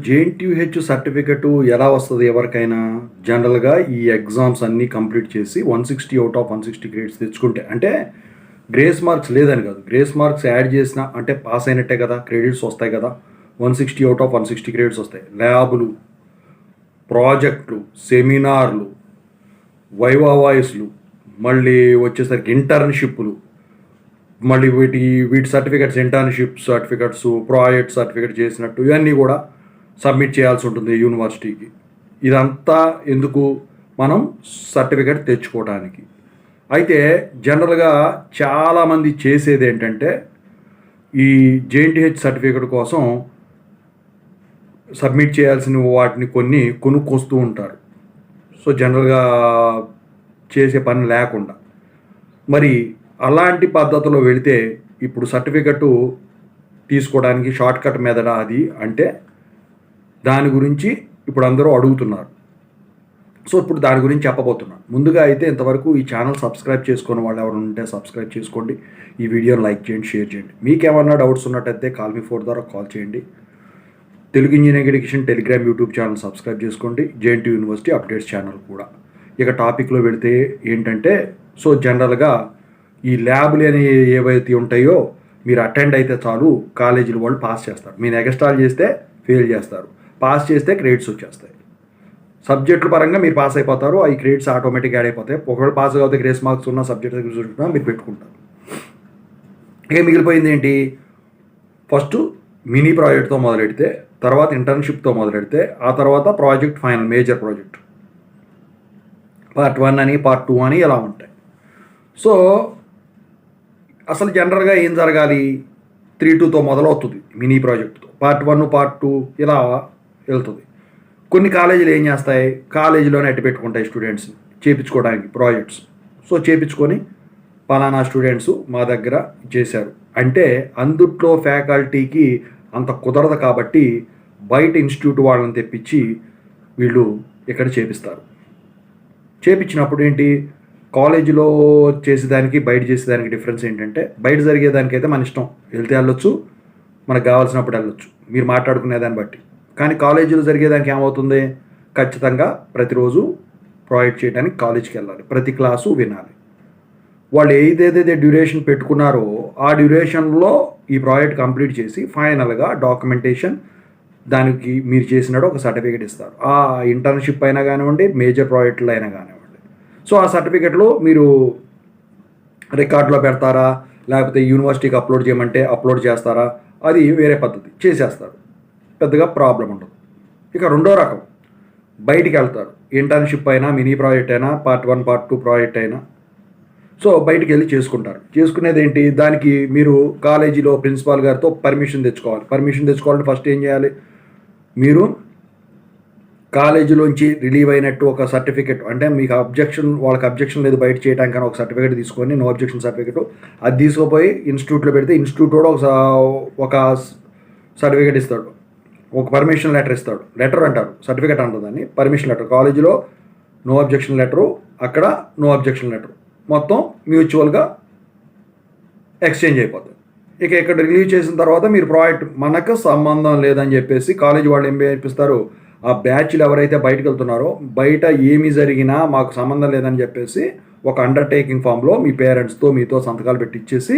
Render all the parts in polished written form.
JNTUH certificate ఎలా వస్తది ఎవరికైనా? జనరల్‌గా ఈ ఎగ్జామ్స్ అన్నీ కంప్లీట్ చేసి 160 ఔట్ ఆఫ్ 160 గ్రేడ్స్ తెచ్చుకుంటే అంటే గ్రేస్ మార్క్స్ లేదని కాదు. గ్రేస్ మార్క్స్ యాడ్ చేసినా అంటే పాస్ అయినట్టే కదా! క్రెడిట్స్ వస్తాయి కదా! 160 ఔట్ ఆఫ్ 160 గ్రేడ్స్ వస్తాయి. ల్యాబులు, ప్రాజెక్టులు, సెమినార్లు, వైవా వాయిస్‌లు, మళ్ళీ వచ్చేసరికి ఇంటర్న్‌షిప్పులు, మళ్ళీ వీటి certificates internship certificates, project certificate చేసినట్టు ఇవన్నీ కూడా సబ్మిట్ చేయాల్సి ఉంటుంది యూనివర్సిటీకి. ఇదంతా ఎందుకు? మనం సర్టిఫికేట్ తెచ్చుకోవడానికి. అయితే జనరల్‌గా చాలామంది చేసేది ఏంటంటే ఈ జేఎన్‌టీయూహెచ్ సర్టిఫికేట్ కోసం సబ్మిట్ చేయాల్సిన వాటిని కొన్ని కొనుక్కొస్తూ ఉంటారు. సో జనరల్‌గా చేసే పని లేకుండా. మరి అలాంటి పద్ధతిలో వెళితే ఇప్పుడు సర్టిఫికేటు తీసుకోవడానికి షార్ట్‌కట్ మెథడ్ అది అంటే దాని గురించి ఇప్పుడు అందరూ అడుగుతున్నారు. సో ఇప్పుడు దాని గురించి చెప్పబోతున్నాను. ముందుగా అయితే ఇంతవరకు ఈ ఛానల్ సబ్స్క్రైబ్ చేసుకున్న వాళ్ళు ఎవరైనా ఉంటే సబ్స్క్రైబ్ చేసుకోండి. ఈ వీడియోని లైక్ చేయండి, షేర్ చేయండి. మీకేమన్నా డౌట్స్ ఉన్నట్టయితే కాల్ మీ 4 ద్వారా కాల్ చేయండి. Telugu engineering education Telegram YouTube channel subscribe చేసుకోండి. జేఎన్‌టీయూ యూనివర్సిటీ అప్డేట్స్ ఛానల్ కూడా. ఇక టాపిక్లో వెళితే ఏంటంటే సో జనరల్‌గా ఈ ల్యాబ్లు అని ఏవైతే ఉంటాయో మీరు అటెండ్ అయితే చాలు కాలేజీల వాళ్ళు పాస్ చేస్తారు. మీరు ఎగస్ట్రాల్ చేస్తే ఫెయిల్ చేస్తారు. పాస్ చేస్తే క్రెడిట్స్ వచ్చేస్తాయి. సబ్జెక్టుల పరంగా మీరు పాస్ అయిపోతారు. ఈ క్రెడిట్స్ ఆటోమేటిక్గా యాడ్ అయిపోతాయి. ఒకవేళ పాస్ అవుతే గ్రేస్ మార్క్స్ ఉన్న సబ్జెక్ట్ మీరు పెట్టుకుంటారు. ఇక మిగిలిపోయింది ఏంటి? ఫస్ట్ మినీ ప్రాజెక్ట్తో మొదలెడితే, తర్వాత ఇంటర్న్షిప్తో మొదలెడితే, ఆ తర్వాత project final major project part 1 అని పార్ట్ 2 అని ఇలా ఉంటాయి. సో అసలు జనరల్గా ఏం జరగాలి? 3-2తో మొదలవుతుంది మినీ ప్రాజెక్ట్తో. పార్ట్ 1 పార్ట్ 2 ఇలా వెళ్తుంది. కొన్ని కాలేజీలు ఏం చేస్తాయి? కాలేజీలోనే అట్టి పెట్టుకుంటాయి స్టూడెంట్స్ చేయించుకోవడానికి ప్రాజెక్ట్స్. సో చేయించుకొని పలానా స్టూడెంట్స్ మా దగ్గర చేశారు అంటే అందుట్లో ఫ్యాకల్టీకి అంత కుదరదు కాబట్టి బయట ఇన్స్టిట్యూట్ వాళ్ళని తెప్పించి వీళ్ళు ఇక్కడ చేపిస్తారు. చేపించినప్పుడు ఏంటి? కాలేజీలో చేసేదానికి బయట చేసేదానికి డిఫరెన్స్ ఏంటంటే బయట జరిగేదానికైతే మన ఇష్టం, వెళ్తే వెళ్ళొచ్చు, మనకు కావాల్సినప్పుడు వెళ్ళొచ్చు మీరు మాట్లాడుకునే దాన్ని బట్టి. కానీ కాలేజీలో జరిగేదానికి ఏమవుతుంది? ఖచ్చితంగా ప్రతిరోజు ప్రాజెక్ట్ చేయడానికి కాలేజీకి వెళ్ళాలి, ప్రతి క్లాసు వినాలి. వాళ్ళు ఏదైతే డ్యూరేషన్ పెట్టుకున్నారో ఆ డ్యూరేషన్లో ఈ ప్రాజెక్ట్ కంప్లీట్ చేసి ఫైనల్గా డాక్యుమెంటేషన్ దానికి మీరు చేసినట్టు ఒక సర్టిఫికేట్ ఇస్తారు. ఆ ఇంటర్న్షిప్ అయినా కానివ్వండి, మేజర్ ప్రాజెక్టులు అయినా కానివ్వండి. సో ఆ సర్టిఫికేట్లో మీరు రికార్డులో పెడతారా, లేకపోతే యూనివర్సిటీకి అప్లోడ్ చేయమంటే అప్లోడ్ చేస్తారా, అది వేరే పద్ధతి, చేసేస్తారు. పెద్దగా ప్రాబ్లం ఉండదు. ఇక రెండో రకం బయటికి వెళ్తారు. ఇంటర్న్షిప్ అయినా, మినీ ప్రాజెక్ట్ అయినా, పార్ట్ 1 పార్ట్ 2 ప్రాజెక్ట్ అయినా సో బయటికి వెళ్ళి చేసుకుంటారు. చేసుకునేది ఏంటి? దానికి మీరు కాలేజీలో ప్రిన్సిపాల్ గారితో పర్మిషన్ తెచ్చుకోవాలి. పర్మిషన్ తెచ్చుకోవాలంటే ఫస్ట్ ఏం చేయాలి? మీరు కాలేజీలోంచి రిలీవ్ అయినట్టు ఒక సర్టిఫికేట్ అంటే మీకు వాళ్ళకి అబ్జెక్షన్ లేదు బయట చేయడానికి అని ఒక సర్టిఫికేట్ తీసుకొని నో అబ్జెక్షన్ సర్టిఫికేట్ అది తీసుకుపోయి ఇన్స్టిట్యూట్లో పెడితే ఇన్స్టిట్యూట్ కూడా ఒక సర్టిఫికేట్ ఇస్తాడు, ఒక పర్మిషన్ లెటర్ ఇస్తాడు. లెటర్ అంటారు, సర్టిఫికేట్ అంటారు దాన్ని, పర్మిషన్ లెటర్. కాలేజీలో నో అబ్జెక్షన్ లెటరు, అక్కడ నో అబ్జెక్షన్ లెటర్, మొత్తం మ్యూచువల్గా ఎక్స్చేంజ్ అయిపోతుంది. ఇక ఇక్కడ రిలీవ్ చేసిన తర్వాత మీరు ప్రాజెక్ట్ మనకు సంబంధం లేదని చెప్పేసి కాలేజీ వాళ్ళు ఏం నేర్పిస్తారు? ఆ బ్యాచ్లు ఎవరైతే బయటకు వెళ్తున్నారో బయట ఏమి జరిగినా మాకు సంబంధం లేదని చెప్పేసి ఒక అండర్టేకింగ్ ఫామ్లో మీ పేరెంట్స్తో మీతో సంతకాలు పెట్టి ఇచ్చేసి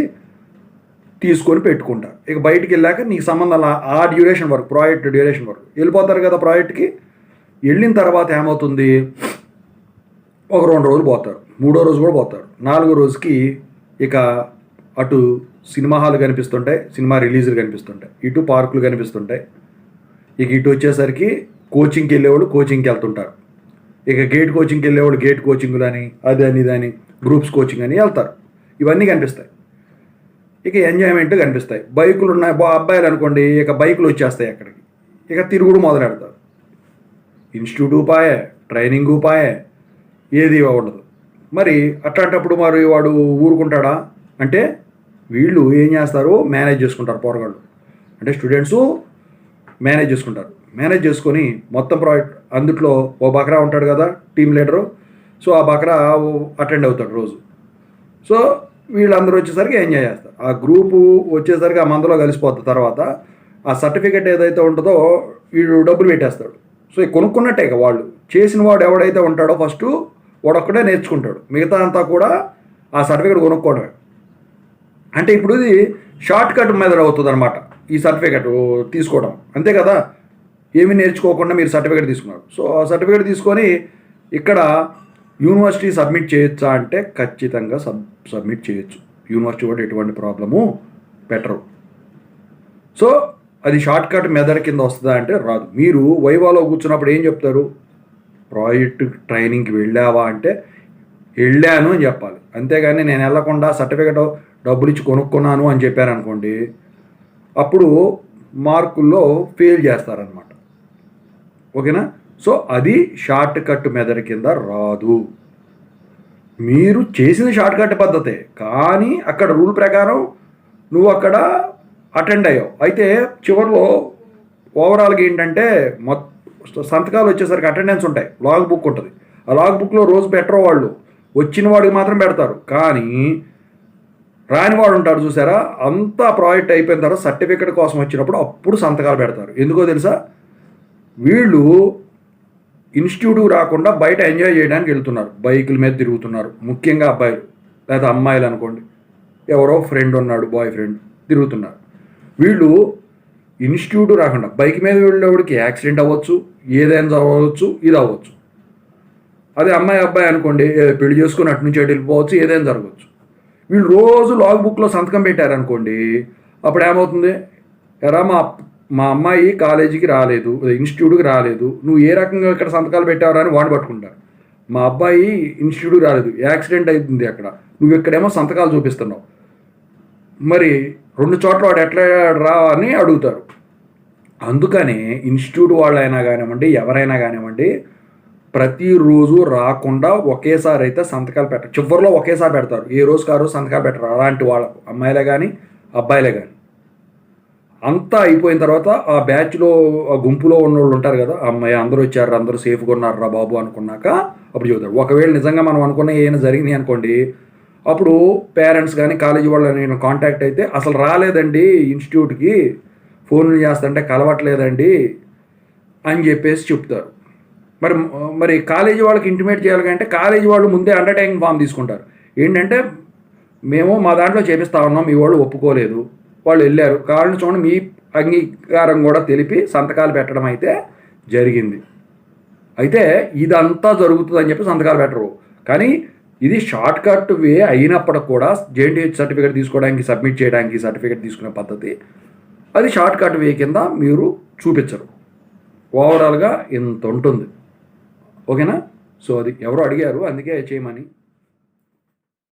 తీసుకొని పెట్టుకుంటారు. ఇక బయటికి వెళ్ళాక నీకు సంబంధం ఆ డ్యూరేషన్ వరకు, ప్రాజెక్ట్ డ్యూరేషన్ వరకు వెళ్ళిపోతారు కదా. ప్రాజెక్ట్కి వెళ్ళిన తర్వాత ఏమవుతుంది? ఒక 2 రోజులు పోతారు, 3వ రోజు కూడా పోతారు, 4వ రోజుకి ఇక అటు సినిమా హాల్ కనిపిస్తుంటాయి, సినిమా రిలీజులు కనిపిస్తుంటాయి, ఇటు పార్కులు కనిపిస్తుంటాయి. ఇక ఇటు వచ్చేసరికి కోచింగ్కి వెళ్ళేవాళ్ళు కోచింగ్కి వెళ్తుంటారు. ఇక గేట్ కోచింగ్కి వెళ్ళేవాళ్ళు గేట్ కోచింగ్లు అని అదని ఇదని గ్రూప్స్ కోచింగ్ అని వెళ్తారు. ఇవన్నీ కనిపిస్తాయి. ఇక ఎంజాయ్మెంట్ కనిపిస్తాయి. బైకులు ఉన్నాయి, అబ్బాయిలు అనుకోండి, ఇక బైకులు వచ్చేస్తాయి అక్కడికి. ఇక తిరుగుడు మొదలెడతారు. ఇన్స్టిట్యూట్ పాయే, ట్రైనింగ్ పాయే, ఏది ఉండదు. మరి అట్లాంటప్పుడు మరి వాడు ఊరుకుంటాడా? అంటే వీళ్ళు ఏం చేస్తారు? మేనేజ్ చేసుకుంటారు పోరగాళ్ళు. అంటే స్టూడెంట్స్ మేనేజ్ చేసుకుంటారు. మేనేజ్ చేసుకొని మొత్తం ప్రాజెక్ట్ అందుట్లో ఓ బకరా ఉంటాడు కదా టీమ్ లీడరు. సో ఆ బకరా అటెండ్ అవుతాడు రోజు. సో వీళ్ళందరూ వచ్చేసరికి ఎంజాయ్ చేస్తారు. ఆ గ్రూపు వచ్చేసరికి ఆ మందులో కలిసిపోద్ది. తర్వాత ఆ సర్టిఫికెట్ ఏదైతే ఉంటుందో వీడు డబ్బులు పెట్టేస్తాడు. సో కొనుక్కున్నట్టే ఇక వాళ్ళు చేసిన వాడు ఎవడైతే ఉంటాడో ఫస్ట్ వాడొక్కడే నేర్చుకుంటాడు, మిగతా అంతా కూడా ఆ సర్టిఫికేట్ కొనుక్కోవడమే. అంటే ఇప్పుడు ఇది షార్ట్ కట్ మెథడ్ అవుతుంది అనమాట ఈ సర్టిఫికేట్ తీసుకోవడం, అంతే కదా. ఏమీ నేర్చుకోకుండా మీరు సర్టిఫికేట్ తీసుకున్నారు. సో ఆ సర్టిఫికేట్ తీసుకొని ఇక్కడ యూనివర్సిటీ సబ్మిట్ చేయొచ్చా అంటే ఖచ్చితంగా సబ్మిట్ చేయొచ్చు. యూనివర్సిటీ కూడా ఎటువంటి ప్రాబ్లము పెట్టరు. సో అది షార్ట్ కట్ మెథడ్ కింద వస్తుందా అంటే రాదు. మీరు వైవాలో కూర్చున్నప్పుడు ఏం చెప్తారు, ప్రాజెక్ట్ ట్రైనింగ్కి వెళ్ళావా అంటే వెళ్ళాను అని చెప్పాలి. అంతేగాని నేను వెళ్ళకుండా సర్టిఫికేట్ డబ్బులు ఇచ్చి కొనుక్కున్నాను అని చెప్పారనుకోండి, అప్పుడు మార్కుల్లో ఫెయిల్ చేస్తారనమాట. ఓకేనా. సో అది షార్ట్ కట్ మెథడ్ కింద రాదు. మీరు చేసిన షార్ట్ కట్ పద్ధతే, కానీ అక్కడ రూల్ ప్రకారం నువ్వు అక్కడ అటెండ్ అయ్యావు. అయితే చివరిలో ఓవరాల్గా ఏంటంటే సంతకాలు వచ్చేసరికి అటెండెన్స్ ఉంటాయి, లాగ్ బుక్ ఉంటుంది. ఆ లాగ్ బుక్లో రోజు పెట్టరు వాళ్ళు, వచ్చిన వాడికి మాత్రం పెడతారు. కానీ రాని వాడు ఉంటాడు చూసారా, అంతా ప్రాజెక్ట్ అయిపోయిన తర్వాత సర్టిఫికెట్ కోసం వచ్చినప్పుడు అప్పుడు సంతకాలు పెడతారు. ఎందుకో తెలుసా, వీళ్ళు ఇన్స్టిట్యూట్కి రాకుండా బయట ఎంజాయ్ చేయడానికి వెళ్తున్నారు, బైకుల మీద తిరుగుతున్నారు. ముఖ్యంగా అబ్బాయిలు లేదా అమ్మాయిలు అనుకోండి, ఎవరో ఫ్రెండ్ ఉన్నాడు, బాయ్ ఫ్రెండ్ తిరుగుతున్నారు. వీళ్ళు ఇన్స్టిట్యూట్ రాకుండా బైక్ మీద వెళ్ళేవాడికి యాక్సిడెంట్ అవ్వచ్చు, ఏదైనా అవ్వచ్చు, ఇది అవ్వచ్చు. అదే అమ్మాయి అబ్బాయి అనుకోండి, పెళ్లి చేసుకుని అటు నుంచి అటు వెళ్ళిపోవచ్చు, ఏదైనా జరగవచ్చు. వీళ్ళు రోజు లాగ్ బుక్లో సంతకం పెట్టారనుకోండి, అప్పుడు ఏమవుతుంది, ఎరా మా అమ్మాయి కాలేజీకి రాలేదు, ఇన్స్టిట్యూట్కి రాలేదు, నువ్వు ఏ రకంగా ఇక్కడ సంతకాలు పెట్టావరా అని వాడు పట్టుకుంటారు. మా అబ్బాయి ఇన్స్టిట్యూట్కి రాలేదు, యాక్సిడెంట్ అవుతుంది అక్కడ, నువ్వు ఇక్కడేమో సంతకాలు చూపిస్తున్నావు, మరి 2 చోట్ల వాడు ఎట్లా రా అని అడుగుతారు. అందుకనే ఇన్స్టిట్యూట్ వాళ్ళైనా కానివ్వండి, ఎవరైనా కానివ్వండి, ప్రతిరోజు రాకుండా ఒకేసారి అయితే సంతకాలు పెట్టరు. చివరిలో ఒకేసారి పెడతారు, ఏ రోజుకి ఆ రోజు సంతకాలు పెట్టరు. అలాంటి వాళ్ళ అమ్మాయిలే కానీ అబ్బాయిలే కానీ అంతా అయిపోయిన తర్వాత ఆ బ్యాచ్లో ఆ గుంపులో ఉన్న వాళ్ళు ఉంటారు కదా, అమ్మాయి అందరూ వచ్చారు, అందరూ సేఫ్గా ఉన్నారా బాబు అనుకున్నాక అప్పుడు చెబుతారు. ఒకవేళ నిజంగా మనం అనుకున్న ఏమైనా జరిగినాయి అనుకోండి, అప్పుడు పేరెంట్స్ కానీ కాలేజీ వాళ్ళు నేను కాంటాక్ట్ అయితే అసలు రాలేదండి ఇన్స్టిట్యూట్కి, ఫోన్లు చేస్తుంటే కలవట్లేదండి అని చెప్పేసి చెప్తారు. మరి కాలేజీ వాళ్ళకి ఇంటిమేట్ చేయాలి అంటే కాలేజీ వాళ్ళు ముందే అండర్టేకింగ్ ఫామ్ తీసుకుంటారు. ఏంటంటే మేము మా దాంట్లో చేపిస్తా ఉన్నాం, మీ వాళ్ళు ఒప్పుకోలేదు, వాళ్ళు వెళ్ళారు, కావాలని చూడండి మీ అంగీకారం కూడా తెలిపి సంతకాలు పెట్టడం అయితే జరిగింది. అయితే ఇదంతా జరుగుతుందని చెప్పి సంతకాలు పెట్టరు. కానీ ఇది షార్ట్ కట్ వే అయినప్పటికి కూడా జేఎన్టీహెచ్ సర్టిఫికేట్ తీసుకోవడానికి, సబ్మిట్ చేయడానికి సర్టిఫికేట్ తీసుకునే పద్ధతి అది షార్ట్ కట్ వే కింద మీరు చూపించరు. ఓవరాల్గా ఇంత ఉంటుంది. ఓకేనా. సో అది ఎవరో అడిగారు, అందుకే చేయమని.